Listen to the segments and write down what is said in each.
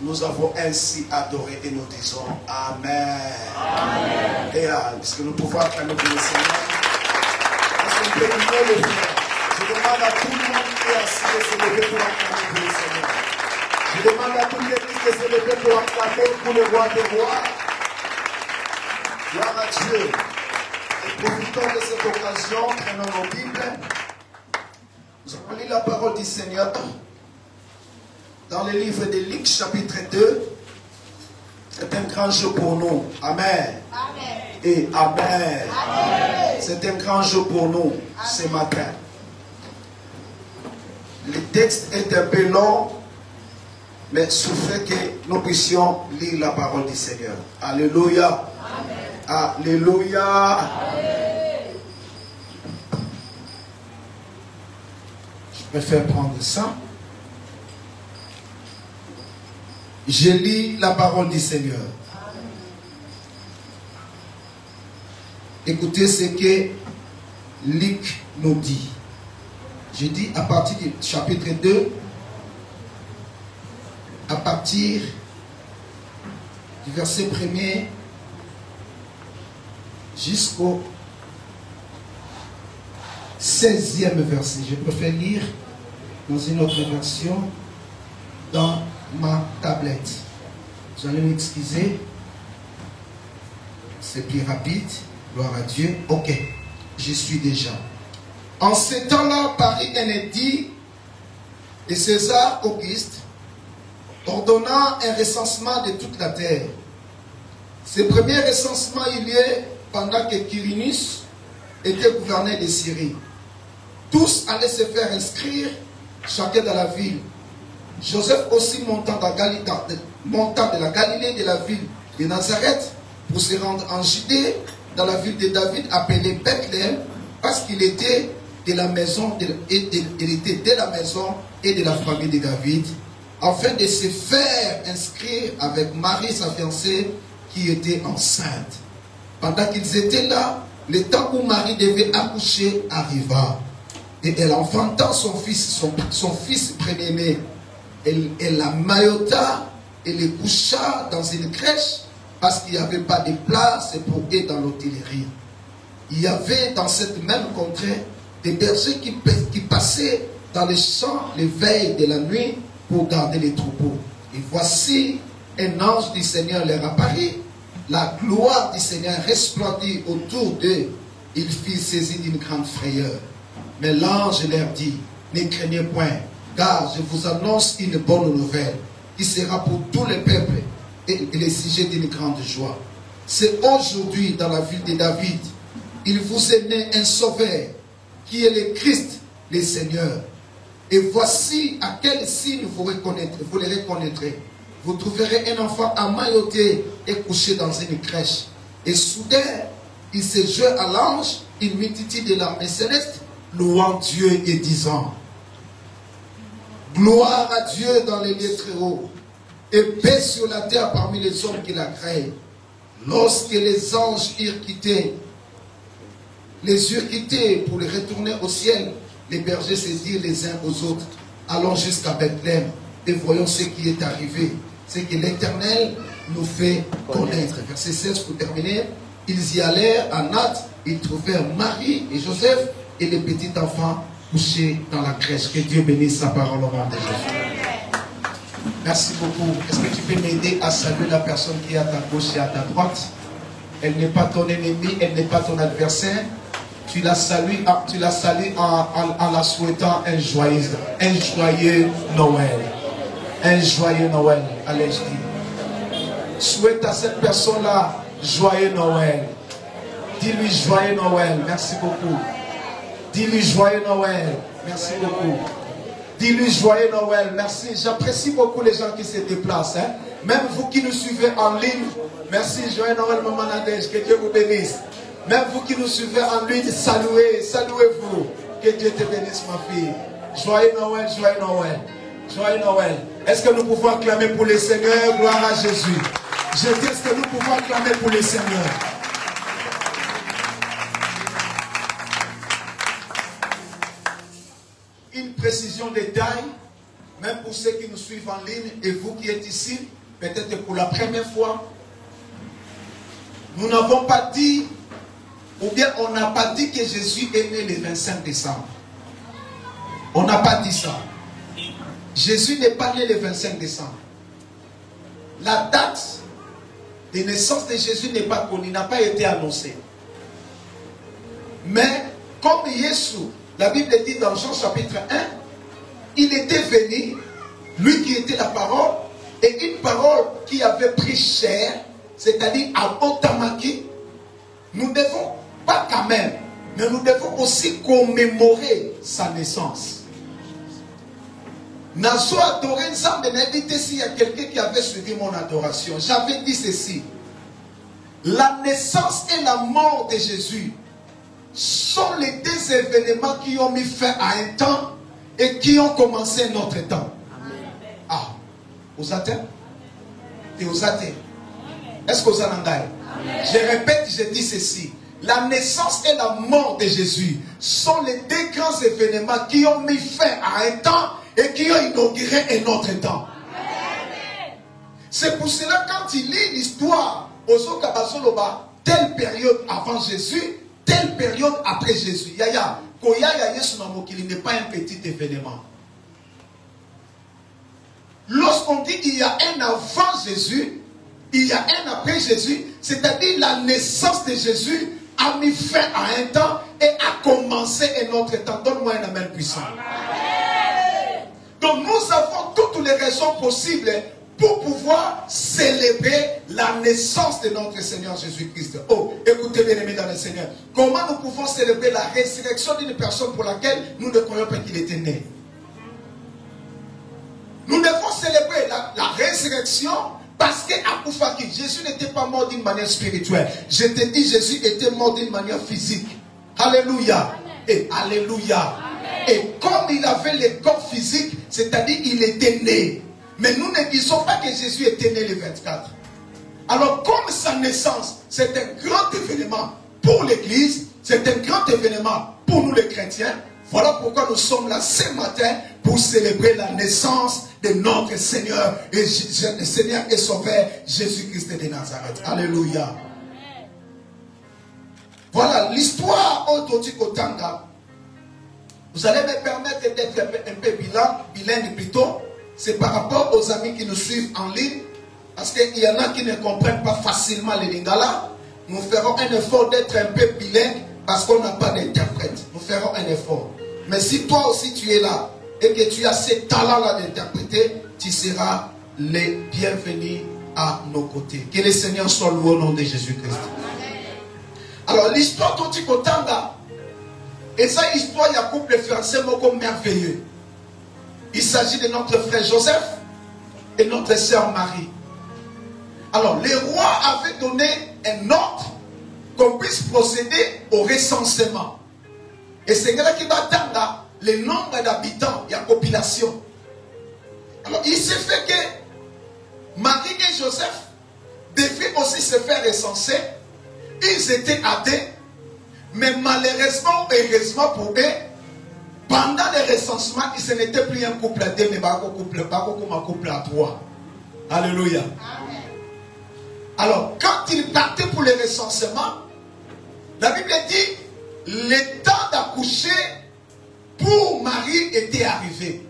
Nous avons ainsi adoré et nous disons Amen. Amen. Et est-ce que nous pouvons acclamer pour le Seigneur? Est-ce qu'on peut nous le faire? Je demande à tout le monde qui est assis de se lever pour acclamer pour le Seigneur. Je demande à toute l'église de se lever pour acclamer pour le roi des rois. Gloire à Dieu. Et profitons de cette occasion, prenons nos Bibles. Nous allons lire la parole du Seigneur dans le livre de Luc, chapitre 2. C'est un grand jour pour nous. Amen. Amen. Et Amen. Amen. C'est un grand jour pour nous ce matin. Le texte est un peu long, mais souffrez que nous puissions lire la parole du Seigneur. Alléluia. Amen. Alléluia. Amen. Je préfère prendre ça. Je lis la parole du Seigneur. Écoutez ce que Luc nous dit. Je dis à partir du chapitre 2, à partir du verset 1er jusqu'au 16e verset. Je préfère lire dans une autre version, dans ma tablette. Vous allez m'excuser. C'est plus rapide. Gloire à Dieu. Ok. Je suis déjà. En ce temps-là, parut un édit de César Auguste ordonnant un recensement de toute la terre. Ce premier recensement il y est pendant que Quirinus était gouverneur de Syrie. Tous allaient se faire inscrire, chacun dans la ville. Joseph aussi montant de la Galilée, de la ville de Nazareth, pour se rendre en Judée, dans la ville de David, appelée Bethléem, parce qu'il était de la maison, de la maison et de la famille de David, afin de se faire inscrire avec Marie, sa fiancée, qui était enceinte. Pendant qu'ils étaient là, le temps où Marie devait accoucher arriva. Et elle enfanta son fils premier-né. Elle la maillota et le coucha dans une crèche parce qu'il n'y avait pas de place pour eux dans l'hôtellerie. Il y avait dans cette même contrée des bergers qui passaient dans les champs les veilles de la nuit pour garder les troupeaux. Et voici un ange du Seigneur leur apparut. La gloire du Seigneur resplendit autour d'eux. Ils furent saisis d'une grande frayeur. Mais l'ange leur dit, ne craignez point, car je vous annonce une bonne nouvelle qui sera pour tous les peuples et le sujet d'une grande joie. C'est aujourd'hui dans la ville de David, il vous est né un sauveur qui est le Christ, le Seigneur. Et voici à quel signe vous le reconnaîtrez. Vous trouverez un enfant emmailloté et couché dans une crèche. Et soudain, il se joint à l'ange une multitude de l'armée céleste, louant Dieu et disant, gloire à Dieu dans les lieux très hauts, et paix sur la terre parmi les hommes qu'il a créés. Lorsque les anges eurent quitté pour les retourner au ciel, les bergers se dirent les uns aux autres, allons jusqu'à Bethléem et voyons ce qui est arrivé, ce que l'Éternel nous fait connaître. Verset 16 pour terminer. Ils y allèrent en hâte, ils trouvèrent Marie et Joseph et les petits enfants couchés dans la crèche. Que Dieu bénisse sa parole au nom de Jésus. Merci beaucoup. Est-ce que tu peux m'aider à saluer la personne qui est à ta gauche et à ta droite? Elle n'est pas ton ennemi, elle n'est pas ton adversaire. Tu la salues en la souhaitant un joyeux Noël. Un joyeux Noël. Allez, je dis. Souhaite à cette personne-là joyeux Noël. Dis-lui joyeux Noël. Merci beaucoup. Dis-lui joyeux Noël. Merci beaucoup. Dis-lui joyeux Noël. Merci. J'apprécie beaucoup les gens qui se déplacent. Hein? Même vous qui nous suivez en ligne. Merci. Joyeux Noël, Maman Nadège. Que Dieu vous bénisse. Même vous qui nous suivez en ligne, saluez-vous. Que Dieu te bénisse, ma fille. Joyeux Noël, joyeux Noël. Joyeux Noël. Est-ce que nous pouvons acclamer pour le Seigneur? Gloire à Jésus. Je dis, est-ce que nous pouvons acclamer pour le Seigneur? Une précision de taille. même pour ceux qui nous suivent en ligne et vous qui êtes ici, peut-être pour la première fois, nous n'avons pas dit, ou bien on n'a pas dit que Jésus est né le 25 décembre. On n'a pas dit ça. Jésus n'est pas né le 25 décembre. La date de naissance de Jésus n'est pas connue, n'a pas été annoncée. Mais comme Jésus, la Bible dit dans Jean chapitre 1, il était venu, lui qui était la parole, et une parole qui avait pris chair, c'est-à-dire à Otamaki. Nous devons, pas quand même, mais nous devons aussi commémorer sa naissance. Nazo adoré Nzambe, n'invite s'il y a quelqu'un qui avait suivi mon adoration. J'avais dit ceci. La naissance et la mort de Jésus sont les deux événements qui ont mis fin à un temps et qui ont commencé notre temps. Ah, vous êtes? Et vous êtes? Est-ce que vous êtes? Je répète, je dis ceci. La naissance et la mort de Jésus sont les deux grands événements qui ont mis fin à un temps et qui ont inauguré un autre temps. C'est pour cela quand il lit l'histoire, telle période avant Jésus, telle période après Jésus. Yaya, Koyaya Yesu Namokili n'est pas un petit événement. Lorsqu'on dit qu'il y a un avant Jésus, il y a un après Jésus, c'est-à-dire la naissance de Jésus a mis fin à un temps et a commencé un autre temps. Donne-moi un amen puissant. Donc nous avons toutes les raisons possibles pour pouvoir célébrer la naissance de notre Seigneur Jésus-Christ. Oh, écoutez bien aimés dans le Seigneur. Comment nous pouvons célébrer la résurrection d'une personne pour laquelle nous ne croyons pas qu'il était né? Nous devons célébrer la résurrection parce qu'à Koufaki, Jésus n'était pas mort d'une manière spirituelle. Je te dis, Jésus était mort d'une manière physique. Alléluia. Et alléluia. Et comme il avait le corps physique, c'est-à-dire il était né. Mais nous ne disons pas que Jésus était né le 24. Alors comme sa naissance, c'est un grand événement pour l'Église, c'est un grand événement pour nous les chrétiens. Voilà pourquoi nous sommes là ce matin pour célébrer la naissance de notre Seigneur et Seigneur et Sauveur Jésus-Christ de Nazareth. Alléluia. Voilà l'histoire Ototiko-Tanga. Vous allez me permettre d'être un peu bilingue plutôt. C'est par rapport aux amis qui nous suivent en ligne. Parce qu'il y en a qui ne comprennent pas facilement les lingala. Nous ferons un effort d'être un peu bilingue parce qu'on n'a pas d'interprète. Nous ferons un effort. Mais si toi aussi tu es là et que tu as ce talent-là d'interpréter, tu seras les bienvenus à nos côtés. Que le Seigneur soit loué au nom de Jésus-Christ. Alors l'histoire d'Otiko-Tanga, et ça, histoire, il y a un couple français merveilleux. Il s'agit de notre frère Joseph et notre sœur Marie. Alors, les rois avaient donné un ordre qu'on puisse procéder au recensement. Et c'est là qui va attendre le nombre d'habitants, il y a population. Alors, il s'est fait que Marie et Joseph devaient aussi se faire recenser. Ils étaient athées. Mais malheureusement, heureusement pour eux, pendant le recensement, ce n'était plus un couple à deux, mais un couple à trois. Alléluia. Amen. Alors, quand ils partaient pour le recensement, la Bible dit, le temps d'accoucher pour Marie était arrivé.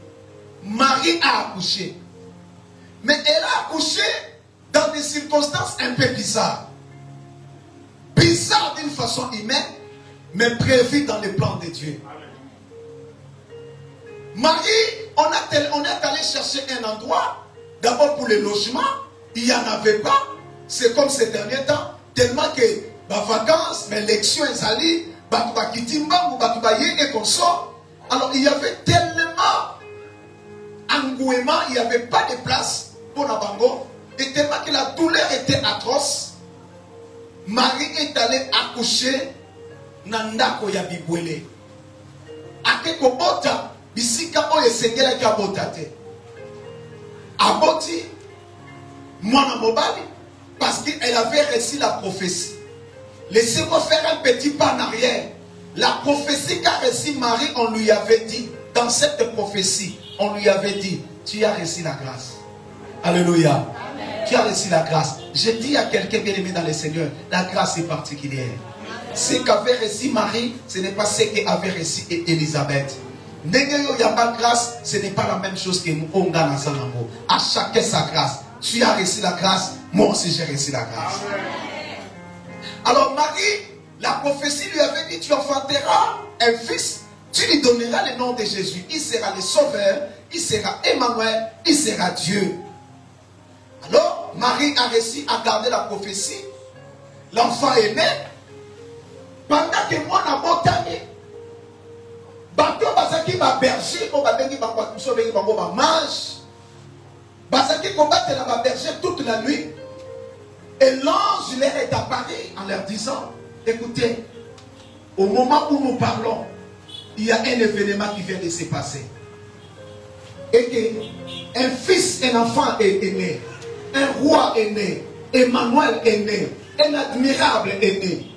Marie a accouché. Mais elle a accouché dans des circonstances un peu bizarres. Bizarres d'une façon humaine, mais prévu dans le plan de Dieu. Marie, on est allé chercher un endroit, d'abord pour le logement, il n'y en avait pas. C'est comme ces derniers temps, tellement que les vacances, les élections, les alliés, et qu'on sort. Alors il y avait tellement engouement, il n'y avait pas de place pour la bango, et tellement que la douleur était atroce. Marie est allée accoucher Nandako ya bibwele. Akeko bota bisika oye sengela ki abota te. Aboti mwana mobali parce qu'elle avait reçu la prophétie. Laissez-moi faire un petit pas en arrière. La prophétie qu'a reçue Marie, on lui avait dit dans cette prophétie, on lui avait dit, tu as reçu la grâce. Alléluia. Amen. Tu as reçu la grâce. Je dis à quelqu'un bien aimé dans le Seigneur, la grâce est particulière. Ce qu'avait reçu Marie, ce n'est pas ce qu'avait reçu Élisabeth. La grâce, ce n'est pas la même chose que Onga Nazanamo. À chacun sa grâce. Tu as reçu la grâce, moi aussi j'ai reçu la grâce. Amen. Alors Marie, la prophétie lui avait dit, tu enfanteras un fils, tu lui donneras le nom de Jésus. Il sera le sauveur, il sera Emmanuel, il sera Dieu. Alors Marie a réussi à garder la prophétie. L'enfant est né. Pendant que moi n'a pas tami, bateau basaki ba berger, on va bengi ba kwatuso bengi ba ba mange. Basaki combattre la berger toute la nuit. Et l'ange leur est apparu en leur disant, écoutez, au moment où nous parlons, il y a un événement qui vient de se passer. Et qu'un fils, un enfant est né, un roi est né, Emmanuel est né, un admirable est né.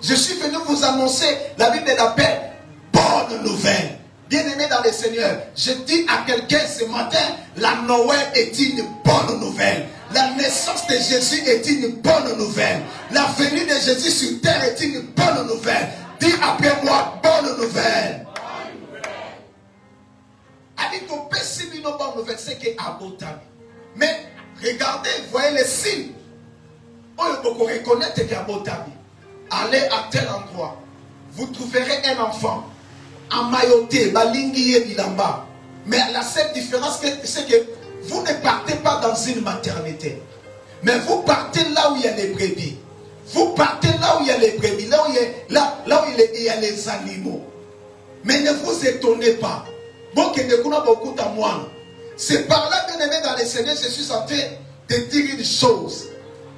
Je suis venu vous annoncer, la Bible l'appelle bonne nouvelle. Bien-aimé dans le Seigneur, je dis à quelqu'un ce matin, la Noël est une bonne nouvelle. La naissance de Jésus est une bonne nouvelle. La venue de Jésus sur terre est une bonne nouvelle. Dis après moi, bonne nouvelle. Bonne nouvelle, c'est que Abotami. Mais regardez, voyez les signes. On peut reconnaître qu'Abotami. Allez à tel endroit, vous trouverez un enfant emmailloté, balinguié bilamba. Mais la seule différence, c'est que vous ne partez pas dans une maternité. Mais vous partez là où il y a les brebis. Vous partez là où il y a les brebis, là où il y a les animaux. Mais ne vous étonnez pas. C'est par là, bien aimé dans les Seigneur, je suis en train de dire une chose.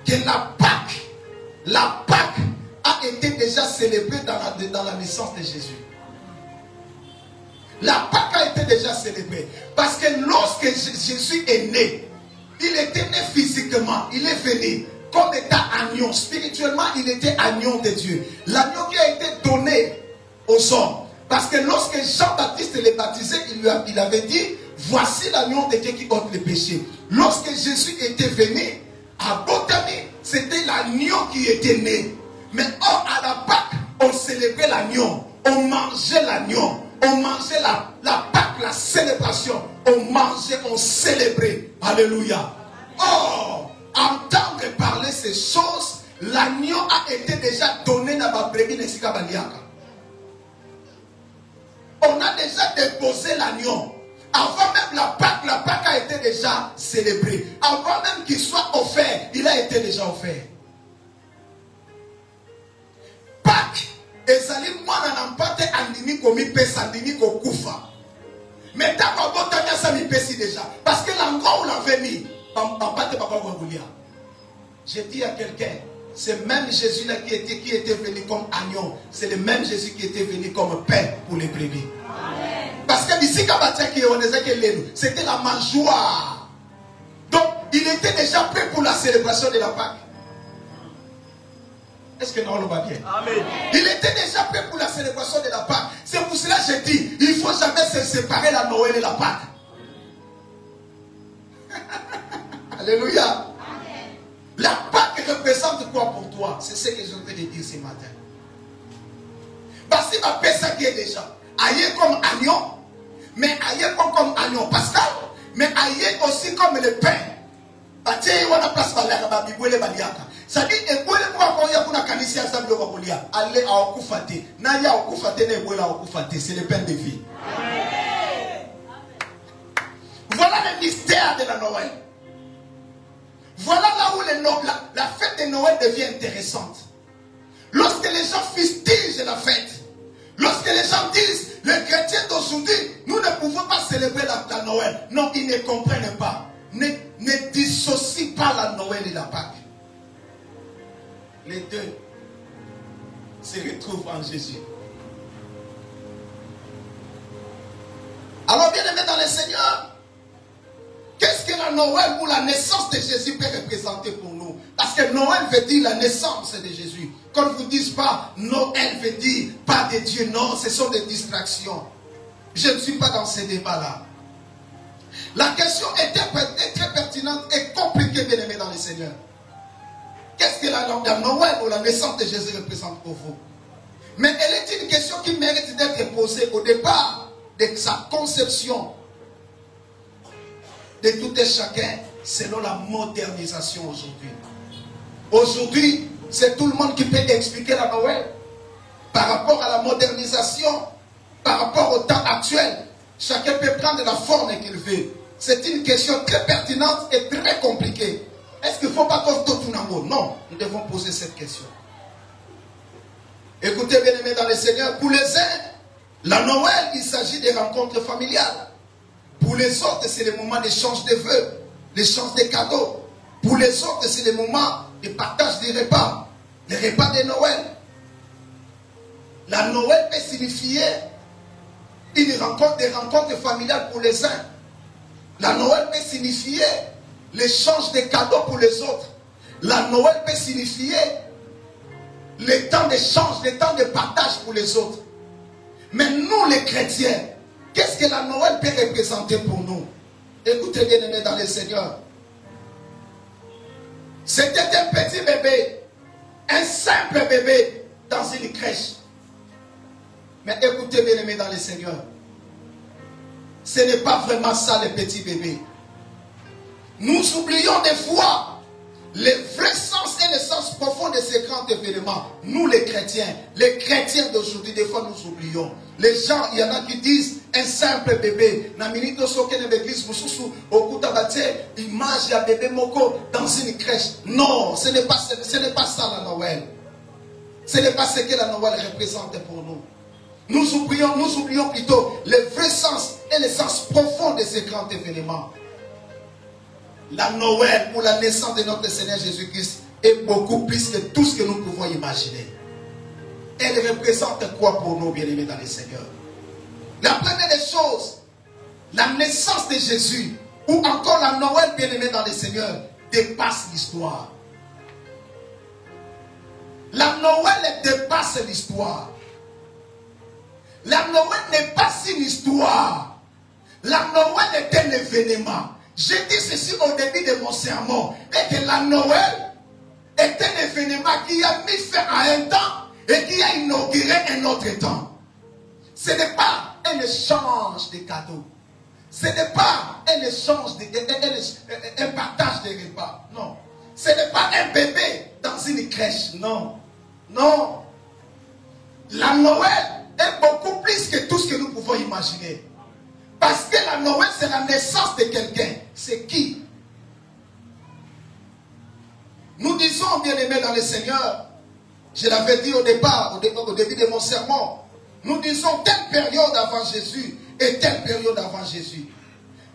Que la Pâque a été déjà célébrée dans la naissance de Jésus. La Pâque a été déjà célébrée. Parce que lorsque Jésus est né, il était né physiquement, il est venu comme étant agneau. Spirituellement, il était agneau de Dieu. L'agneau qui a été donné aux hommes. Parce que lorsque Jean-Baptiste les baptisait, il avait dit, voici l'agneau de Dieu qui ôte les péchés. Lorsque Jésus était venu, à Botami, c'était l'agneau qui était né. Mais à la Pâque, on célébrait l'agneau. On mangeait l'agneau. On mangeait la Pâque, la célébration. On mangeait, on célébrait. Alléluia. Or, entendre parler ces choses, l'agneau a été déjà donné dans ma brebis de Sikabaliaka. On a déjà déposé l'agneau. Avant même la Pâque a été déjà célébrée. Avant même qu'il soit offert, il a été déjà offert. Pâque, ezali mwana na mpate andimi komi pesa andimi kokufa. Mais t'as pas beau t'as ça mi pesi déjà. Parce que l'endroit où l'avait mis, mpate papa Wangoulia. J'ai dit à quelqu'un, c'est même Jésus là qui était venu comme agneau. C'est le même Jésus qui était venu comme pain pour les brebis. Parce que ici, c'était la mangeoire. Donc, il était déjà prêt pour la célébration de la Pâque. Est-ce que nous on va bien? Amen. Il était déjà prêt pour la célébration de la Pâque. C'est pour cela que je dis, il ne faut jamais se séparer la Noël et la Pâque. Alléluia. Amen. La Pâque représente quoi pour toi? C'est ce que je veux te dire ce matin. Parce que ma paix, ça qui est déjà. Aïe comme agneau. Mais aïe comme agneau Pascal. Mais aïe aussi comme le pain. Ça dit, c'est le pain de vie. Voilà le mystère de la Noël. Voilà là où la fête de Noël devient intéressante. Lorsque les gens fustigent la fête, lorsque les gens disent, les chrétiens d'aujourd'hui, nous ne pouvons pas célébrer la Noël. Non, ils ne comprennent pas. Ne dissocie pas la Noël et la Pâque. Les deux se retrouvent en Jésus. Alors, bien aimé dans le Seigneur, qu'est-ce que la Noël ou la naissance de Jésus peut représenter pour nous? Parce que Noël veut dire la naissance de Jésus. Qu'on ne vous dise pas, Noël veut dire pas de Dieu. Non, ce sont des distractions. Je ne suis pas dans ce débat-là. La question est très pertinente et compliquée, bien aimé dans le Seigneur. Qu'est-ce que la Noël ou la naissance de Jésus représente pour vous? Mais elle est une question qui mérite d'être posée au départ de sa conception de tout et chacun selon la modernisation aujourd'hui. Aujourd'hui, c'est tout le monde qui peut expliquer la Noël par rapport à la modernisation, par rapport au temps actuel. Chacun peut prendre la forme qu'il veut. C'est une question très pertinente et très compliquée. Est-ce qu'il ne faut pas qu'on tourne un mot? Non, nous devons poser cette question. Écoutez, bien aimés dans le Seigneur, pour les uns, la Noël, il s'agit des rencontres familiales. Pour les autres, c'est le moment d'échange de vœux, d'échange de cadeaux. Pour les autres, c'est le moment de partage des repas, les repas de Noël. La Noël peut signifier des rencontres familiales pour les uns. La Noël peut signifier l'échange de cadeaux pour les autres. La Noël peut signifier le temps d'échange, le temps de partage pour les autres. Mais nous, les chrétiens, qu'est-ce que la Noël peut représenter pour nous? Écoutez, bien aimés dans le Seigneur. C'était un petit bébé, un simple bébé dans une crèche. Mais écoutez, bien aimés dans le Seigneur, ce n'est pas vraiment ça le petit bébé. Nous oublions des fois le vrai sens et le sens profond de ces grands événements. Nous les chrétiens d'aujourd'hui, des fois nous oublions. Les gens, il y en a qui disent un simple bébé. Image d'un bébé moko dans une crèche. Non, ce n'est pas ça la Noël. Ce n'est pas ce que la Noël représente pour nous. Nous oublions plutôt le vrai sens et le sens profond de ces grands événements. La Noël pour la naissance de notre Seigneur Jésus-Christ est beaucoup plus que tout ce que nous pouvons imaginer. Elle représente quoi pour nous, bien-aimés dans le Seigneur? La première des choses, la naissance de Jésus, ou encore la Noël, bien-aimés dans le Seigneur, dépasse l'histoire. La Noël dépasse l'histoire. La Noël n'est pas une histoire. La Noël est un événement. J'ai dit ceci au début de mon sermon, et que la Noël est un événement qui a mis fin à un temps et qui a inauguré un autre temps. Ce n'est pas un échange de cadeaux. Ce n'est pas un échange, un partage de repas. Non. Ce n'est pas un bébé dans une crèche. Non. Non. La Noël est beaucoup plus que tout ce que nous pouvons imaginer. Parce que la Noël, c'est la naissance de quelqu'un. C'est qui? Nous disons, bien-aimés dans le Seigneur, je l'avais dit au départ, au début de mon sermon, nous disons telle période avant Jésus et telle période avant Jésus.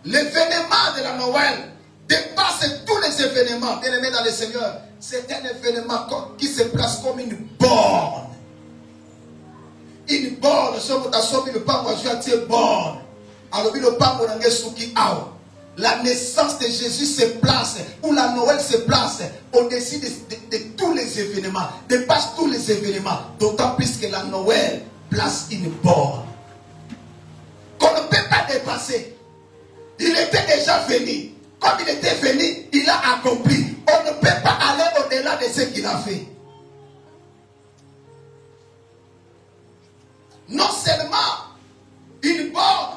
L'événement de la Noël dépasse tous les événements, bien-aimés dans le Seigneur. C'est un événement qui se place comme une borne. Une borne, ce que tu as sauvé le pain, moi je suis à borne. La naissance de Jésus se place, ou la Noël se place au-dessus de tous les événements, dépasse tous les événements, d'autant plus que la Noël place une borne qu'on ne peut pas dépasser. Il était déjà venu, comme il était venu, il a accompli. On ne peut pas aller au-delà de ce qu'il a fait. Non seulement une borne,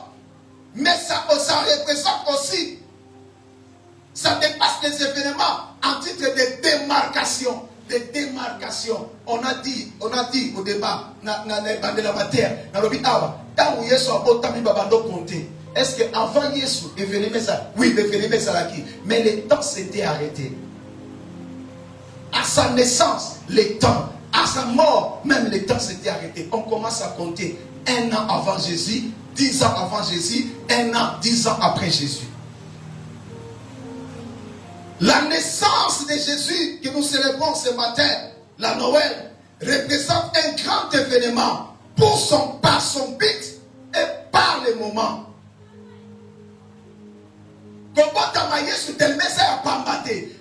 mais ça représente aussi, ça dépasse les événements en titre de démarcation. De démarcation. On a dit au débat, dans la matière, dans le bitawa, tant où Yesu a beau tami babando compter. Est-ce qu'avant Yesu, événement ça? Oui, l'événement ça là qui. Mais le temps s'était arrêté. À sa naissance, le temps. À sa mort, même le temps s'était arrêté. On commence à compter 1 an avant Jésus, 10 ans avant Jésus, 1 an, 10 ans après Jésus. La naissance de Jésus que nous célébrons ce matin, la Noël, représente un grand événement par son but et par les moments.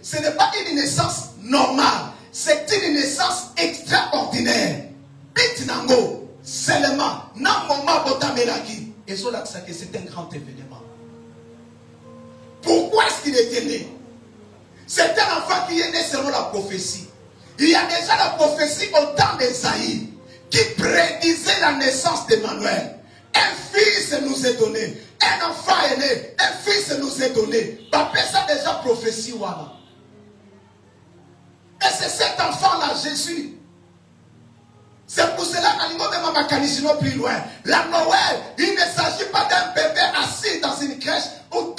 Ce n'est pas une naissance normale, c'est une naissance extraordinaire. Bit nango, seulement, nan moment botamelaki. Et cela, c'est un grand événement. qu'il était né. C'est un enfant qui est né selon la prophétie. Il y a déjà la prophétie au temps d'Ésaïe qui prédisait la naissance d'Emmanuel. Un fils nous est donné. Un enfant est né. Un fils nous est donné. Papa, ça déjà prophétie. Voilà. Et c'est cet enfant-là, Jésus. C'est pour cela qu'à plus loin. La Noël, il ne s'agit pas d'un bébé assis dans une crèche ou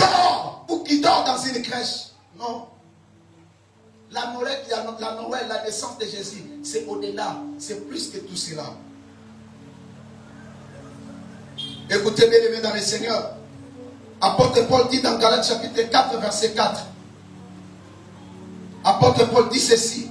qui dort dans une crèche. Non. La Noël, la naissance de Jésus, c'est au-delà. C'est plus que tout cela. Écoutez, bien aimés dans le Seigneur. Apôtre Paul dit dans Galates chapitre 4, verset 4. Apôtre Paul dit ceci.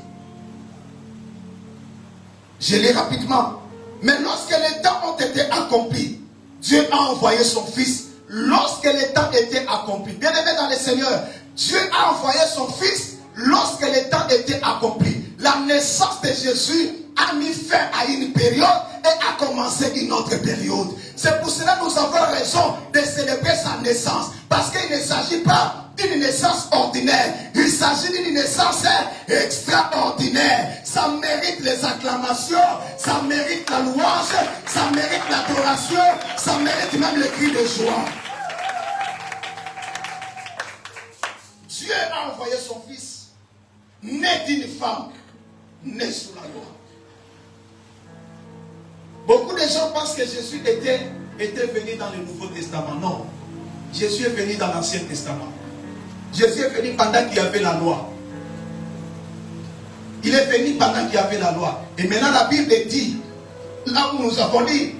Je lis rapidement. Mais lorsque les temps ont été accomplis, Dieu a envoyé son Fils. Lorsque les temps étaient accomplis. Bien aimés dans le Seigneur, Dieu a envoyé son Fils lorsque les temps étaient accomplis. La naissance de Jésus a mis fin à une période et a commencé une autre période. C'est pour cela que nous avons raison de célébrer sa naissance. Parce qu'il ne s'agit pas d'une naissance ordinaire. Il s'agit d'une naissance extraordinaire. Ça mérite les acclamations, ça mérite la louange, ça mérite l'adoration, ça mérite même le cri de joie. Dieu a envoyé son Fils, né d'une femme, né sous la loi. Beaucoup de gens pensent que Jésus était venu dans le Nouveau Testament. Non. Jésus est venu dans l'Ancien Testament. Jésus est venu pendant qu'il y avait la loi. Il est venu pendant qu'il y avait la loi. Et maintenant la Bible dit, là où nous avons dit,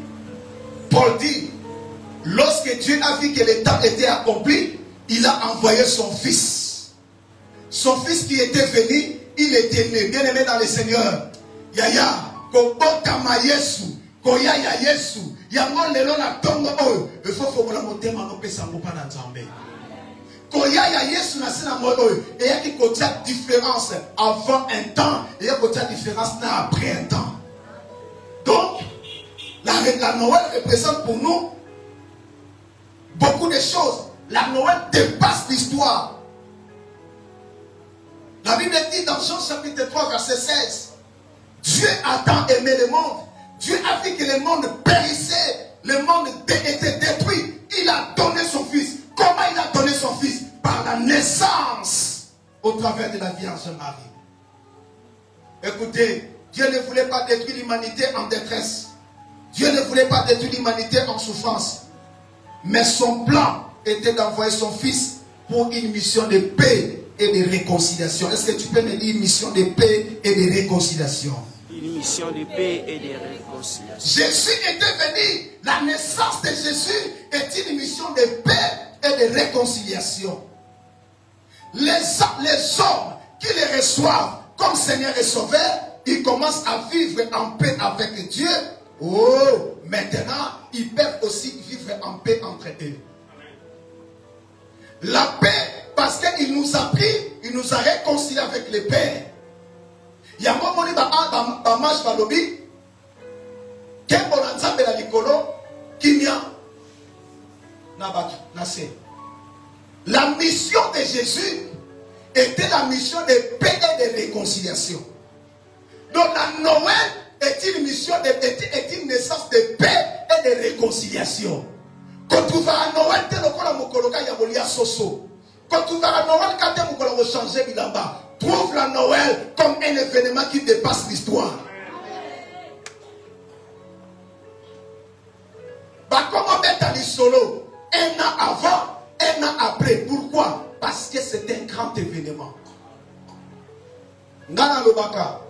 Paul dit, lorsque Dieu a vu que le temps était accompli, il a envoyé son Fils. Son Fils qui était venu, il était né. Bien aimé dans le Seigneur. Yaya, Kobotama Yesu, Koyaya Yesu, Yangon Lelo na Tongo Oyo, il faut que la motema no pesa ngopa na Nzambe. Koyaya Yesu na sina moyo, et il y a une différence avant un temps, et il y a une différence après un temps. Donc, la Noël représente pour nous beaucoup de choses. La Noël dépasse l'histoire. La Bible dit dans Jean chapitre 3 verset 16, Dieu a tant aimé le monde. Dieu a vu que le monde périssait, le monde était détruit. Il a donné son Fils. Comment il a donné son Fils? Par la naissance au travers de la Vierge Marie. Écoutez, Dieu ne voulait pas détruire l'humanité en détresse. Dieu ne voulait pas détruire l'humanité en souffrance. Mais son plan était d'envoyer son Fils pour une mission de paix et de réconciliation. Est-ce que tu peux me dire une mission de paix et de réconciliation? Une mission de paix et de réconciliation. Jésus était venu. La naissance de Jésus est une mission de paix et de réconciliation. Les hommes qui les reçoivent comme Seigneur et Sauveur, ils commencent à vivre en paix avec Dieu. Oh, maintenant, ils peuvent aussi vivre en paix entre eux. La paix, parce qu'il nous a pris, il nous a réconciliés avec le Père. Il y a un moment où il y a la mission de Jésus était la mission de paix et de réconciliation. Donc la Noël est une mission, est une naissance de paix et de réconciliation. Quand tu vas à Noël, tu quand tu vas à Noël, quand tu vas changer là-bas, trouve la Noël comme un événement qui dépasse l'histoire. Comment mettre les solo un an avant, un an après? Pourquoi? Parce que c'est un grand événement. Nana lobaka,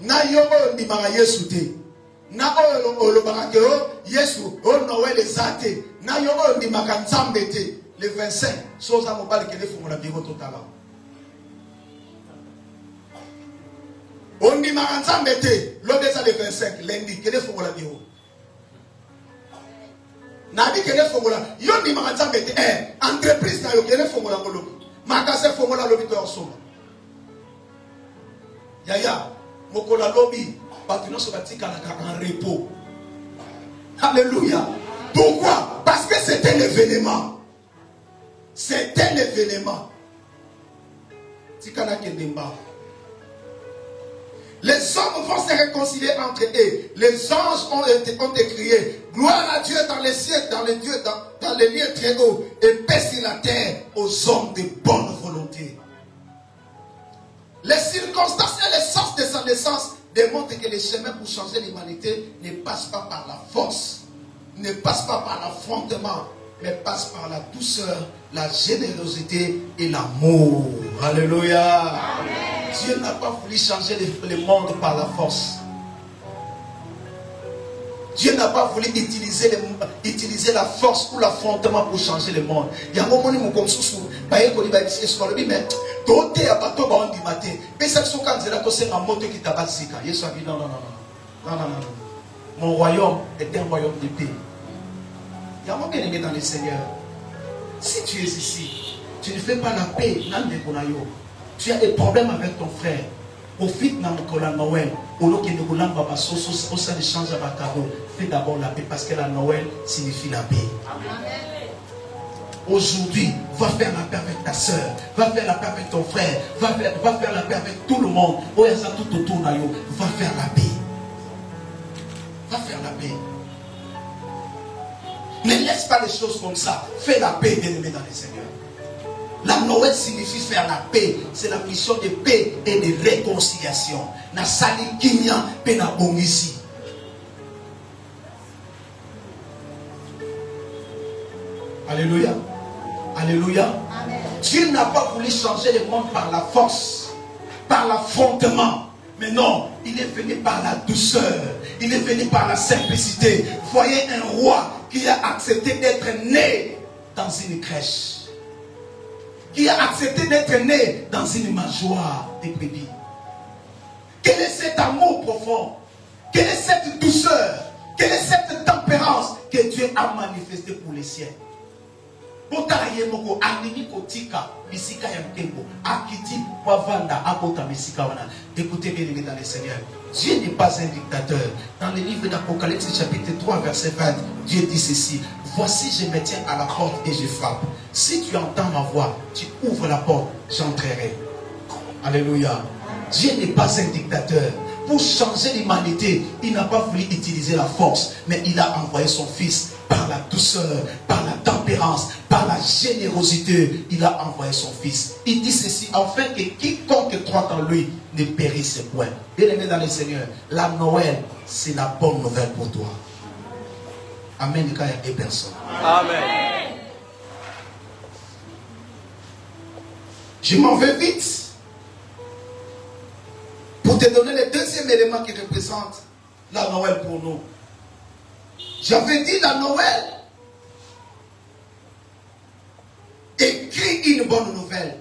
na yobo ni mara Yesu te, na oyo lobaka ke Yesu o Noël ezate, na yobo ni maka Nzambe te. Le 25, soza mobali kele fumo la biro totala. On dit maka Nzambe te, lobeza le 25, lundi kele fumo la biro. Nabi kele fongola yo ni magasin bete entreprise na yo kele fongola ngolo magasin fongola lobi to osoma yaya mokola lobi batu so batika na en repos. Alléluia. Pourquoi? Parce que c'est un événement. C'est un événement. Les hommes vont se réconcilier entre eux. Les anges ont été criés. Gloire à Dieu dans les cieux, dans les lieux très hauts, et paix sur la terre aux hommes de bonne volonté. Les circonstances et les sens de sa naissance démontrent que les chemins pour changer l'humanité ne passent pas par la force, ne passent pas par l'affrontement, mais passent par la douceur, la générosité et l'amour. Alléluia. Amen. Dieu n'a pas voulu changer le monde par la force. Dieu n'a pas voulu utiliser la force ou l'affrontement pour changer le monde. Il y a un moment où comme sous mais tout est à bateau bon du matin. Mais ça sont quand c'est un moto qui tabac zika. Yesu a dit non. Mon royaume est un royaume de paix. Il y a un moment bien aimé dans le Seigneur. Si tu es ici, tu ne fais pas la paix, tu as des problèmes avec ton frère. Profite dans le Noël. Au lieu que nous voulons pas passer au sein d'échange avec cadeau. Fais d'abord la paix parce que la Noël signifie la paix. Aujourd'hui, va faire la paix avec ta soeur, va faire la paix avec ton frère, va faire la paix avec tout le monde. Tout autour de nous, va faire la paix. Va faire la paix. Ne laisse pas les choses comme ça. Fais la paix, bien-aimé dans le Seigneur. La Noël signifie faire la paix. C'est la mission de paix et de réconciliation. Na sali kimia pe na bongisi. Alléluia. Alléluia. Amen. Dieu n'a pas voulu changer le monde par la force, par l'affrontement. Mais non, il est venu par la douceur. Il est venu par la simplicité. Voyez un roi qui a accepté d'être né dans une crèche. Qui a accepté d'être né dans une mangeoire de brebis. Quel est cet amour profond? Quelle est cette douceur? Quelle est cette tempérance que Dieu a manifestée pour les siens? Écoutez bien aimés dans le Seigneur. Dieu n'est pas un dictateur. Dans le livre d'Apocalypse chapitre 3 verset 20, Dieu dit ceci: voici je me tiens à la porte et je frappe. Si tu entends ma voix, tu ouvres la porte, j'entrerai. Alléluia. Dieu n'est pas un dictateur. Pour changer l'humanité, il n'a pas voulu utiliser la force, mais il a envoyé son fils par la douceur, par la tempérance, par la générosité. Il a envoyé son fils. Il dit ceci, afin que quiconque croit en lui ne périsse point. Bien-aimé dans le Seigneur, la Noël, c'est la bonne nouvelle pour toi. Amen. Il y a des personnes. Amen. Je m'en vais vite pour te donner le deuxième élément qui représente la Noël pour nous. J'avais dit la Noël écrit une bonne nouvelle.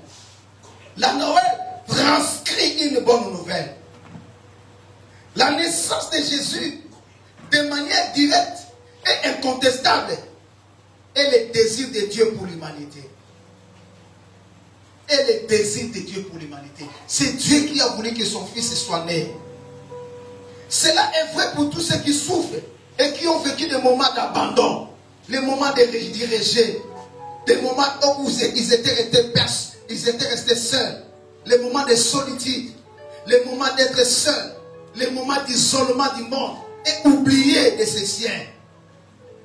La Noël transcrit une bonne nouvelle. La naissance de Jésus, de manière directe et incontestable, est le désir de Dieu pour l'humanité. Et le désir de Dieu pour l'humanité. C'est Dieu qui a voulu que son fils soit né. Cela est vrai pour tous ceux qui souffrent et qui ont vécu des moments d'abandon, les moments de rejet, des moments où ils étaient restés seuls, les moments de solitude, les moments d'être seuls, les moments d'isolement du monde et oubliés de ses siens.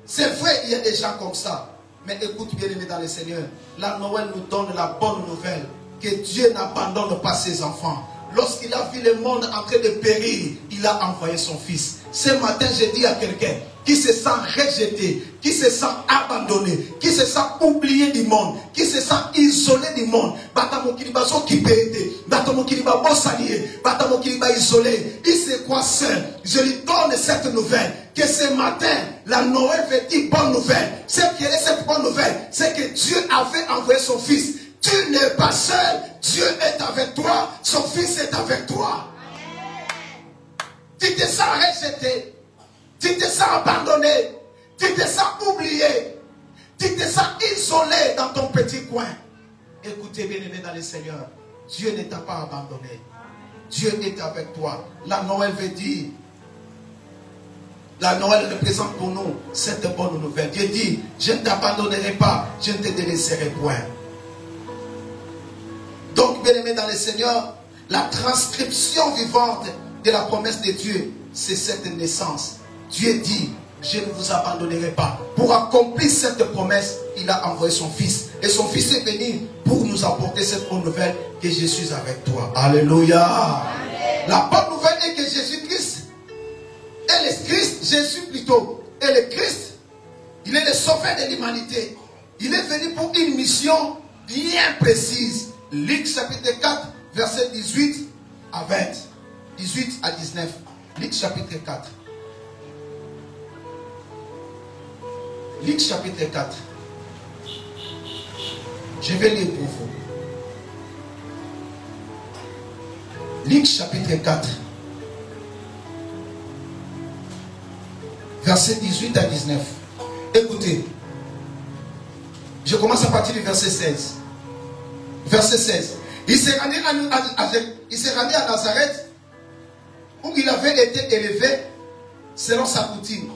C'est vrai, il y a des gens comme ça. Mais écoute bien aimé dans le Seigneur, la Noël nous donne la bonne nouvelle que Dieu n'abandonne pas ses enfants. Lorsqu'il a vu le monde en train de périr, il a envoyé son fils. Ce matin, je dis à quelqu'un qui se sent rejeté, qui se sent abandonné, qui se sent oublié du monde, qui se sent isolé du monde, isolé, il se croit seul. Je lui donne cette nouvelle, que ce matin, la Noël veut dire bonne nouvelle. Ce qui est cette bonne nouvelle, c'est que Dieu avait envoyé son fils. Tu n'es pas seul, Dieu est avec toi, son fils est avec toi. Tu te sens rejeté, tu te sens abandonné, tu te sens oublié, tu te sens isolé dans ton petit coin. Écoutez bien aimé dans le Seigneur, Dieu ne t'a pas abandonné, Dieu est avec toi. La Noël veut dire, la Noël représente pour nous cette bonne nouvelle. Dieu dit, je ne t'abandonnerai pas, je ne te délaisserai point. Donc Donc, bien aimé dans le Seigneur, la transcription vivante de la promesse de Dieu, c'est cette naissance. Dieu dit, je ne vous abandonnerai pas. Pour accomplir cette promesse, il a envoyé son Fils. Et son Fils est venu pour nous apporter cette bonne nouvelle que je suis avec toi. Alléluia. Amen. La bonne nouvelle est que Jésus-Christ est le Christ, Jésus plutôt, est le Christ. Il est le sauveur de l'humanité. Il est venu pour une mission bien précise. Luc chapitre 4, verset 18 à 20. 18 à 19. Luc chapitre 4. Luc chapitre 4. Je vais lire pour vous. Luc chapitre 4. Verset 18 à 19. Écoutez. Je commence à partir du verset 16. Verset 16. Il s'est rendu à Nazareth où il avait été élevé selon sa coutume.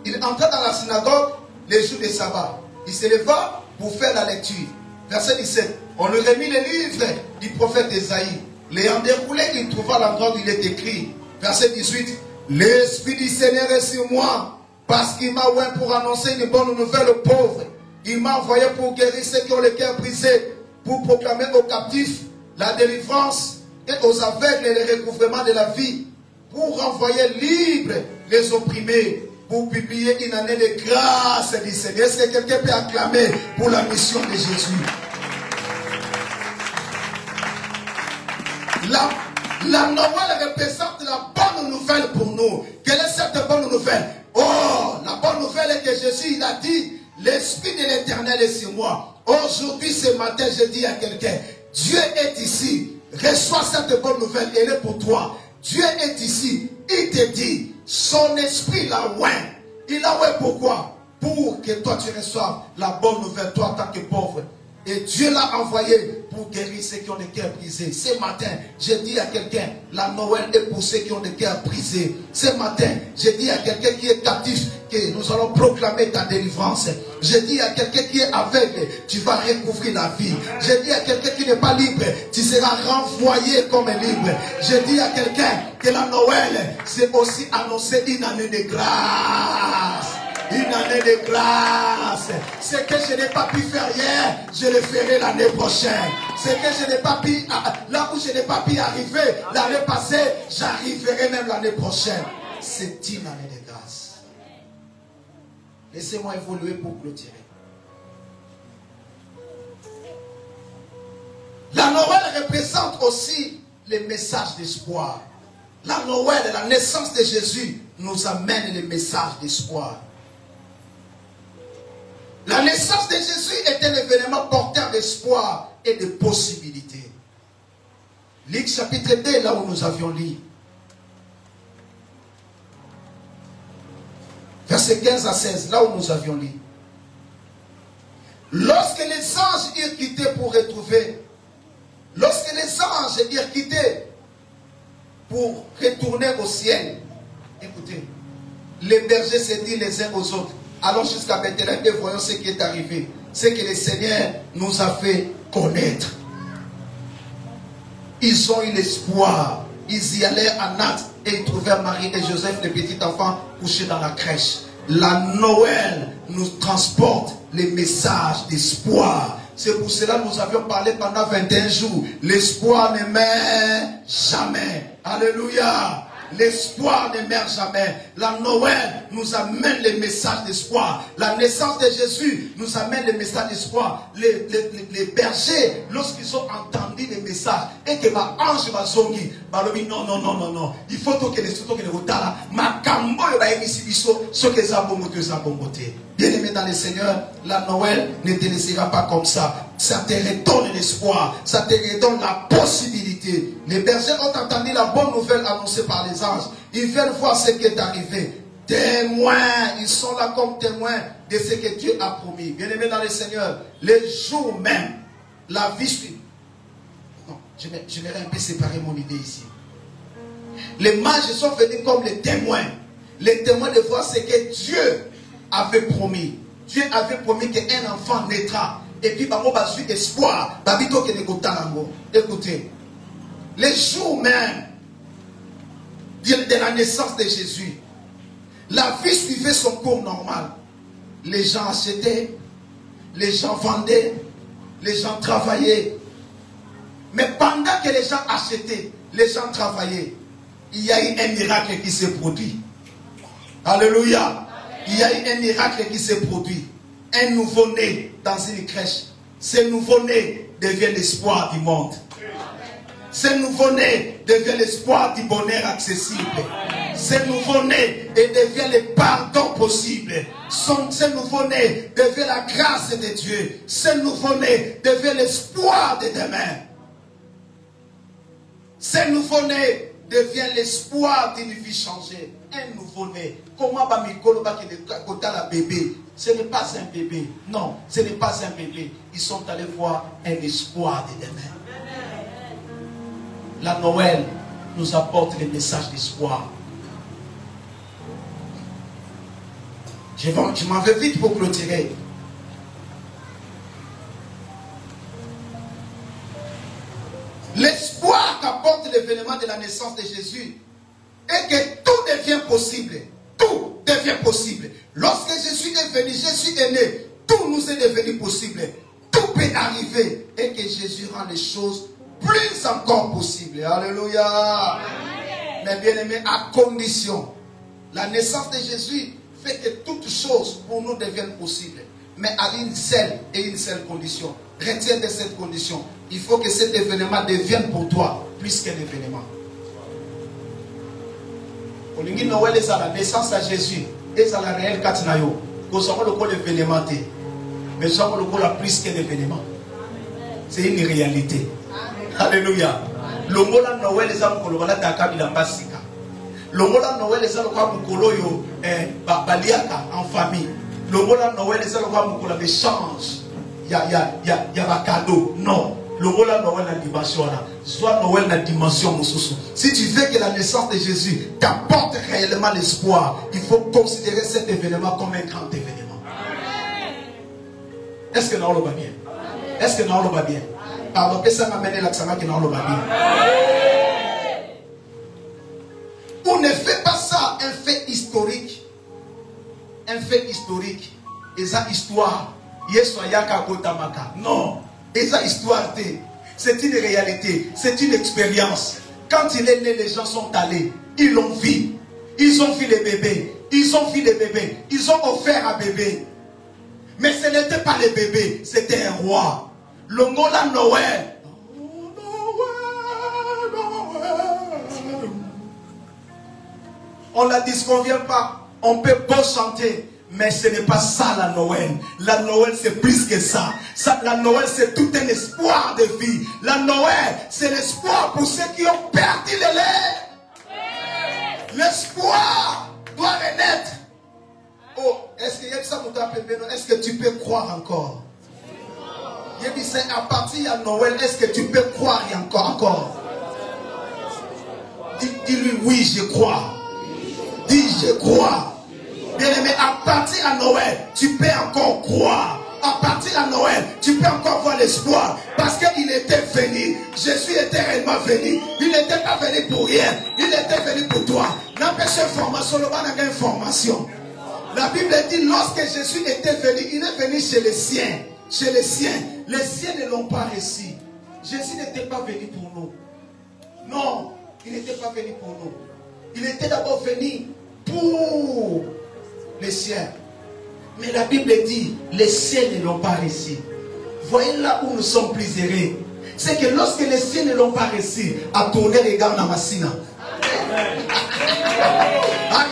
Il entra dans la synagogue les jours de sabbat. Il se leva pour faire la lecture. Verset 17. On lui remit les livres du prophète Esaïe. L'ayant déroulé, il trouva l'endroit où il est écrit. Verset 18. L'Esprit du Seigneur est sur moi, parce qu'il m'a oint pour annoncer une bonne nouvelle aux pauvres. Il m'a envoyé pour guérir ceux qui ont le cœur brisé, pour proclamer aux captifs la délivrance et aux aveugles le recouvrement de la vie, pour renvoyer libres les opprimés, pour publier une année de grâce du Seigneur. Est-ce que quelqu'un peut acclamer pour la mission de Jésus? La Noël représente la bonne nouvelle pour nous. Quelle est cette bonne nouvelle? Oh, la bonne nouvelle est que Jésus, il a dit, l'Esprit de l'Éternel est sur moi. Aujourd'hui, ce matin, je dis à quelqu'un, Dieu est ici. Reçois cette bonne nouvelle, elle est pour toi. Dieu est ici. Il te dit, son esprit l'a oint. Il l'a oint pourquoi? Pour que toi tu reçoives la bonne nouvelle, toi en tant que pauvre. Et Dieu l'a envoyé pour guérir ceux qui ont le cœur brisé. Ce matin, je dis à quelqu'un, la Noël est pour ceux qui ont le cœur brisé. Ce matin, je dis à quelqu'un qui est captif, que nous allons proclamer ta délivrance. Je dis à quelqu'un qui est aveugle, tu vas recouvrir la vie. Je dis à quelqu'un qui n'est pas libre, tu seras renvoyé comme libre. Je dis à quelqu'un que la Noël, c'est aussi annoncer une année de grâce. Une année de grâce. Ce que je n'ai pas pu faire hier, je le ferai l'année prochaine. Ce que je n'ai pas pu, là où je n'ai pas pu arriver l'année passée, j'arriverai même l'année prochaine. C'est une année de grâce. Laissez-moi évoluer pour clôturer. La Noël représente aussi les messages d'espoir. La Noël, la naissance de Jésus, nous amène les messages d'espoir. La naissance de Jésus est un événement porteur d'espoir et de possibilités. Luc chapitre 2, là où nous avions lu. Verset 15 à 16, là où nous avions lu. Lorsque les anges eurent quitté pour retrouver, lorsque les anges eurent quitté pour retourner au ciel, écoutez, les bergers se disent les uns aux autres, allons jusqu'à Bethléem et voyons ce qui est arrivé. Ce que le Seigneur nous a fait connaître. Ils ont eu l'espoir. Ils y allèrent à Nath et ils trouvèrent Marie et Joseph, le petit enfant, couchés dans la crèche. La Noël nous transporte les messages d'espoir. C'est pour cela que nous avions parlé pendant 21 jours. L'espoir ne meurt jamais. Alléluia. L'espoir ne meurt jamais. La Noël nous amène les messages d'espoir. La naissance de Jésus nous amène les messages d'espoir. Les bergers, lorsqu'ils ont entendu les messages, et que ma ange va zongi, non, non, non, non, non. Il faut que les autres qui les retardent, ma cambo va émissibiso, ce que ça bombote, ça bombote. Bien-aimé dans le Seigneur, la Noël ne te laissera pas comme ça. Ça te redonne l'espoir, ça te redonne la possibilité. Les bergers ont entendu la bonne nouvelle annoncée par les anges. Ils viennent voir ce qui est arrivé. Témoins, ils sont là comme témoins de ce que Dieu a promis. Bien-aimé dans le Seigneur, les jours même, la vie suit. Non, je vais un peu séparer mon idée ici. Les mages sont venus comme les témoins. Les témoins de voir ce que Dieu avait promis. Dieu avait promis qu'un enfant naîtra. et puis bango basu espoir babito ke nekotango. Écoutez, les jours même de la naissance de Jésus, la vie suivait son cours normal. Les gens achetaient, les gens vendaient, les gens travaillaient. Mais pendant que les gens achetaient, les gens travaillaient, il y a eu un miracle qui s'est produit. Alléluia. Il y a eu un miracle qui s'est produit. Un nouveau-né dans une crèche. Ce nouveau-né devient l'espoir du monde. Ce nouveau-né devient l'espoir du bonheur accessible. Ce nouveau-né devient le pardon possible. Ce nouveau-né devient la grâce de Dieu. Ce nouveau-né devient l'espoir de demain. Ce nouveau-né devient l'espoir d'une vie changée. Un nouveau-né. Comment va Mikolo la bébé? Ce n'est pas un bébé. Non, ce n'est pas un bébé. Ils sont allés voir un espoir de demain. La Noël nous apporte le message d'espoir. Je m'en vais vite pour clôturer. L'espoir qu'apporte l'événement de la naissance de Jésus est que tout devient possible. Tout devient possible. Lorsque Jésus est venu, Jésus est né, tout nous est devenu possible. Tout peut arriver et que Jésus rend les choses plus encore possibles. Alléluia. Amen. Mais bien aimé, à condition, la naissance de Jésus fait que toutes choses pour nous deviennent possibles. Mais à une seule condition. Retiens de cette condition. Il faut que cet événement devienne pour toi plus qu'un événement. Au lieu de Noël, c'est la naissance à Jésus. Et c'est la réelle Katinayo. Nous sommes le événement. Mais nous sommes le plus qu'un événement. C'est une réalité. Alléluia. Le mot la Noël, c'est la Takabila Basika. Le mot la Noël, c'est Baliaka en famille. Le mot la Noël, c'est l'échange. Il y a un cadeau. Non. Le mot la Noël, la dimension. Soit Noël, la dimension. Si tu veux que la naissance de Jésus t'apporte réellement l'espoir, il faut considérer cet événement comme un grand événement. Est-ce que nous le va bien? Est-ce que nous le va bien? Pardon, que ça m'a mené l'accent qui nous le va bien. On ne fait pas ça un fait historique. Un fait historique. Et ça, histoire. Non. Et ça, histoire. C'est une réalité. C'est une expérience. Quand il est né, les gens sont allés. Ils l'ont vu. Ils ont vu les bébés. Ils ont vu les bébés. Ils ont offert un bébé. Mais ce n'était pas le bébé. C'était un roi. Le mot là, Noël. On ne la disconvient pas. On peut beau chanter. Mais ce n'est pas ça la Noël. La Noël c'est plus que ça. La Noël c'est tout un espoir de vie. La Noël c'est l'espoir pour ceux qui ont perdu le lait. L'espoir doit renaître. Oh, est-ce que tu peux croire encore? À partir de Noël, est-ce que tu peux croire encore? Dis-lui oui, je crois. Dis je crois. Bien-aimé, à partir de Noël, tu peux encore croire. À partir de Noël, tu peux encore voir l'espoir. Parce qu'il était venu. Jésus était réellement venu. Il n'était pas venu pour rien. Il était venu pour toi. N'empêche formation, le ban a une formation. La Bible dit, lorsque Jésus était venu, il est venu chez les siens. Chez les siens. Les siens ne l'ont pas reçu. Jésus n'était pas venu pour nous. Non, il n'était pas venu pour nous. Il était d'abord venu pour les siens. Mais la Bible dit, les siens ne l'ont pas reçu. Voyez là où nous sommes plus heureux. C'est que lorsque les siens ne l'ont pas reçu, à tourner les gars dans ma sina. Aïe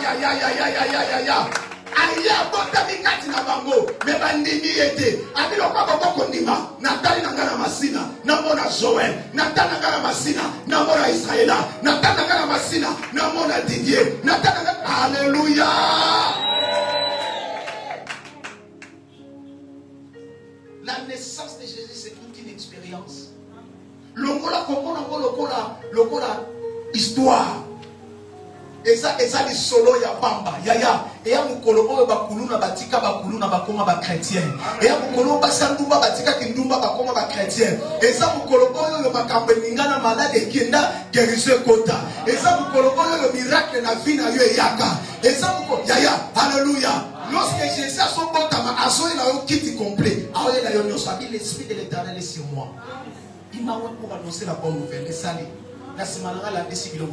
aïe aïe aïe aïe aïe aïe aïe. Aïe, botamikati na bango, me bandimi ete. Abilo kwa boko ndima, natali nangana masina, namona Joël, natali nangana masina, namona Israëla, natali nangana masina, namona Didier, natali nangana. Alléluia. La naissance de Jésus, c'est toute une expérience. Lokola komona lokola histoire. eza li solo ya pamba yaya eya mukolo oyo bakuluna batika bakuluna bakoma ba chrétien eya mukolo basandumba batika kindumba bakoma ba chrétien eza mukolo oyo makambo mingana malade ekenda guérison kota eza mukolo oyo miracle na vie na yo eyaka eza mukolo yaya haleluya. Lorsque Jésus a son bon tabac, a son kit complet, l'esprit de l'Éternel est sur moi. Il m'a envoyé pour annoncer la bonne nouvelle. Les salés. La semaine la décision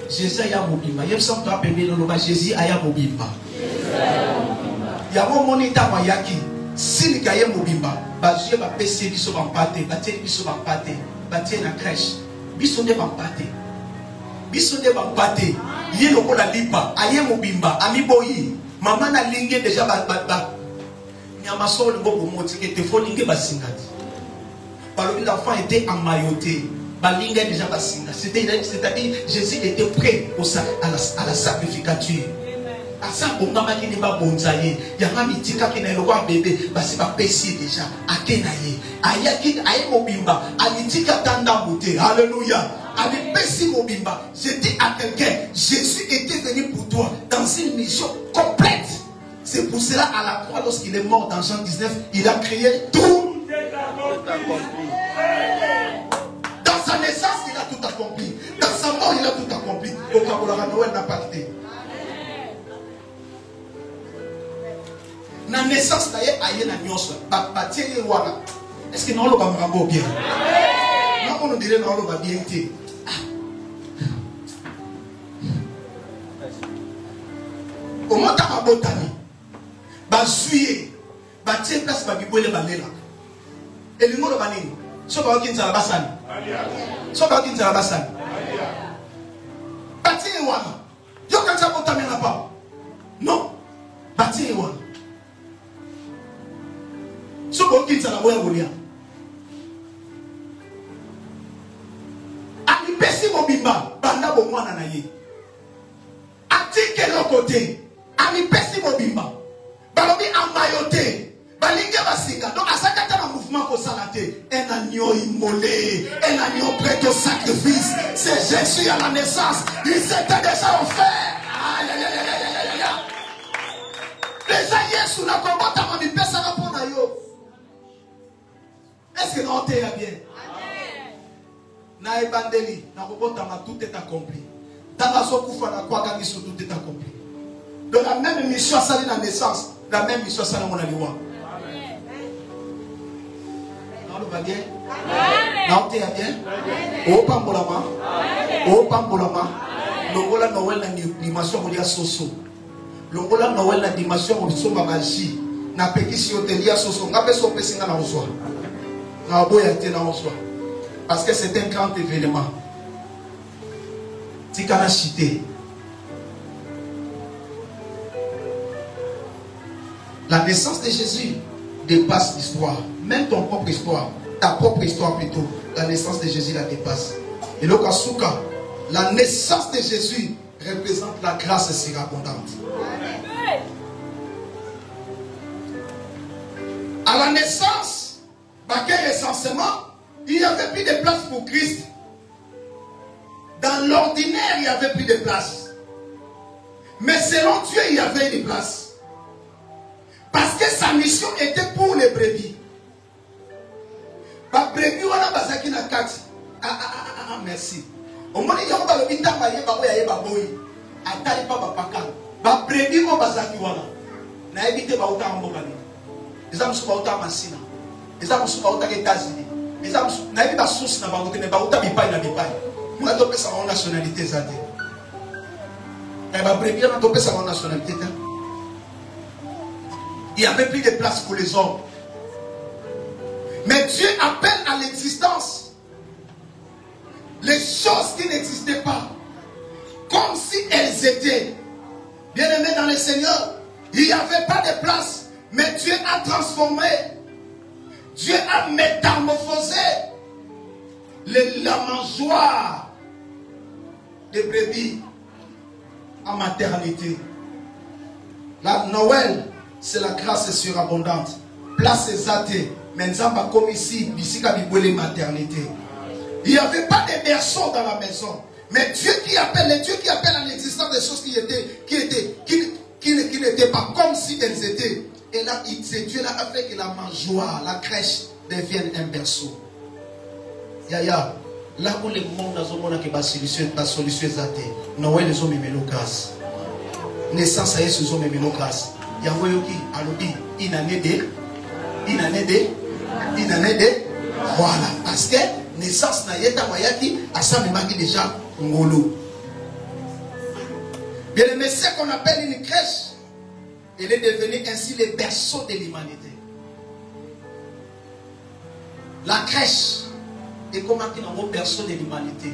Jésus a mobimba. Il me semble que Jésus a mobimba. Il y a un moment où yaki. Si il y a mobimba, Jésus va passer biso en pâté, bâtir biso en pâté, bâtir la crèche, biso ne va pâté. Biso ne va pâté. Il y a un lipa, aye mobimba, ami boyi, maman na lingue déjà nyamaso le bobo moti que te faut lingue basingati. Par le l'enfant était emmailloté, balingue déjà basinga. C'est-à-dire Jésus était prêt à la sacrificature. Asa bongama ki ne ba bonzaye, yanga mitika ki na lokwa bébé, basi ba pesi déjà akenaye. Ayaki aye mobimba, alitika tanda bouté. Alléluia. Avec Pessi Mobimba, je dis à quelqu'un, Jésus était venu pour toi dans une mission complète. C'est pour cela à la croix, lorsqu'il est mort dans Jean 19, il a crié tout accompli. Dans sa naissance, il a tout accompli. Dans sa mort, il a tout accompli. Au Kabolara Noël n'a pas quitté. La naissance, est-ce que nous allons bien? Non, on dirait non, on va bien. Au moment où on a basuye, batie place babibole balela. Et le mot de banini, so ba okinza la basani. So ba okinza la basani. Batie wana. Yo kanza bota mena pa. Non. Batie wana. So ba okinza la boya bolia. Ami pesi mobimba banda bo mwana na ye. Atike le côté. Ami pesi mobimba. Balobi amayote. Balinge basinga. Donc à chaque temps un mouvement ko salate, un agneau immolé, un agneau prêt au sacrifice. C'est Jésus à la naissance. Il s'était déjà offert. Aïe aïe aïe aïe aïe aïe. Déjà Yesu na komota mami pesa na pona yo. Est-ce que non t'es bien? Na ebandeli na komota ma tout est accompli. Dans la sokufa na kwa kangiso tout est accompli. De la même mission à la naissance, la même mission à mon aliwa. Non, on va bien? Non, tu es bien? Oh, Pambolama. Oh, Pambolama. L'ongola Noël na dimension où il y a soso. L'ongola Noël na dimension où il y a magie. Na pétition de l'IA soso. Na peso pesinga na oswa. Na oboya te na oswa. Parce que c'est un grand événement. Tikana chité. La naissance de Jésus dépasse l'histoire. Même ton propre histoire, ta propre histoire plutôt, la naissance de Jésus la dépasse. Et le Kasuka, la naissance de Jésus représente la grâce surabondante. À la naissance, essentiellement, il n'y avait plus de place pour Christ. Dans l'ordinaire, il n'y avait plus de place. Mais selon Dieu, il y avait des places. Parce que sa mission était pour les brebis. Ba brebis wana bazaki na kati. Merci. Au moment où on va le bita ba yeba ko ya yeba boy. Atali pa ba pakala. Ba brebis ko bazaki wana. Na ebite ba uta mboka ni. Eza musu ba uta masina. Eza musu ba uta États-Unis. Eza musu na ebita source na ba uta ne ba uta bipai na bipai. Mwa to pesa en nationalité zate. Et ba brebis na to pesa en nationalité ta. Il n'y avait plus de place pour les hommes. Mais Dieu appelle à l'existence les choses qui n'existaient pas, comme si elles étaient. Bien-aimés dans le Seigneur, il n'y avait pas de place, mais Dieu a transformé, Dieu a métamorphosé la mangeoire des brebis en maternité. La Noël, c'est la grâce surabondante. Place les athées. Mais nous avons comme ici, ici, maternité. Il n'y avait pas de berceau dans la maison. Mais Dieu qui appelle, les dieux qui appellent en existence des choses qui n'étaient pas comme si elles étaient. Et là, ce Dieu-là a fait que la mangeoire, la crèche devienne un berceau. Yaya, là où le monde a dit que la solution est atteinte, Noël les hommes ont grâce. Naissance à Jésus, les hommes ont grâce. Yahoyoki, alobi, une année de, voilà. Parce que naissance na yeta wayaki, à ça me marque déjà ngolo. Bien aimé, ce qu'on appelle une crèche, elle est devenue ainsi le berceau de l'humanité. La crèche est comme un berceau de l'humanité.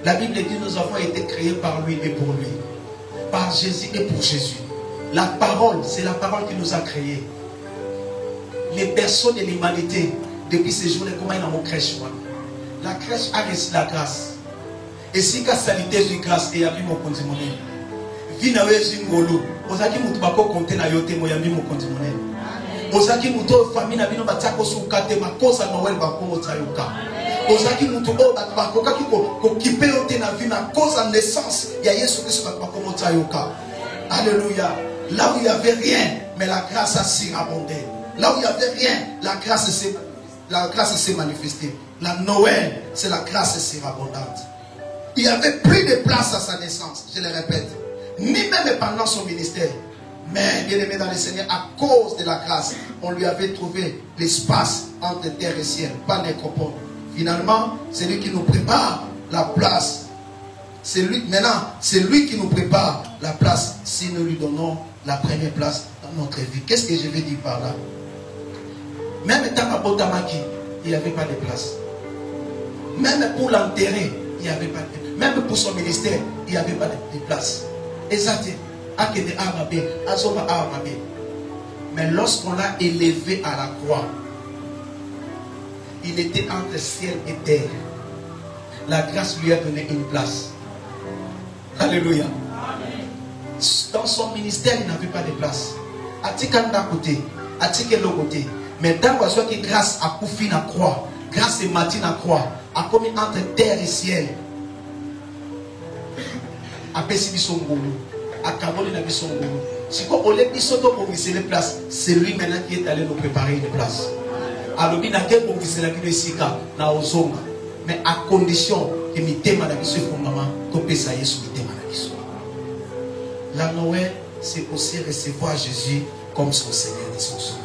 La Bible dit que nous avons été créés par lui et pour lui. Par Jésus et pour Jésus. La parole, c'est la parole qui nous a créés. Les berceaux de l'humanité, depuis ces jours-là, comment ils ont crèche. La crèche a reçu la grâce. Et si la salité de grâce, et il y a vu mon condimone. Vina wezi ngolo. Ozaki mutu bako konte na yote mo yambi mo condimone. Ozaki mutu famille na bino batako sukate makosa Noël bako motayoka. Ozaki mutu o bako kaki ko kipe yote na vie na cause en naissance. Ya Yesu Christ bako motayoka. Alléluia. Là où il n'y avait rien, mais la grâce a surabondé. Là où il n'y avait rien, la grâce s'est manifestée. La Noël, c'est la grâce surabondante. Il n'y avait plus de place à sa naissance, je le répète. Ni même pendant son ministère. Mais, bien aimé dans le Seigneur, à cause de la grâce, on lui avait trouvé l'espace entre terre et ciel, pas nécropole. Finalement, c'est lui qui nous prépare la place. Maintenant, c'est lui qui nous prépare la place si nous lui donnons la première place dans notre vie. Qu'est-ce que je veux dire par là? Même étant à Botamaki, il n'y avait pas de place. Même pour l'enterrer, il n'y avait pas de place. Même pour son ministère, il n'y avait pas de place. Exact. Mais lorsqu'on l'a élevé à la croix, il était entre ciel et terre. La grâce lui a donné une place. Alléluia. Dans son ministère, il n'avait pas de place. Atikanda côté, Atike l'autre côté. Mais dans la qui grâce à Koufi na croix, grâce à Martin na croix, a commis entre terre et ciel. A Pessibi son goulou, à Kaboli na son goulou. Si on l'a dit soto pour visser les places, c'est lui maintenant qui est allé nous préparer une place. Alors il n'a qu'à pour visser la ville Sika na Ozonga, mais à condition que mi thème na biso fondament, to pesa Yesu mi thème na biso. La Noël, c'est aussi recevoir Jésus comme son Seigneur et son Sauveur.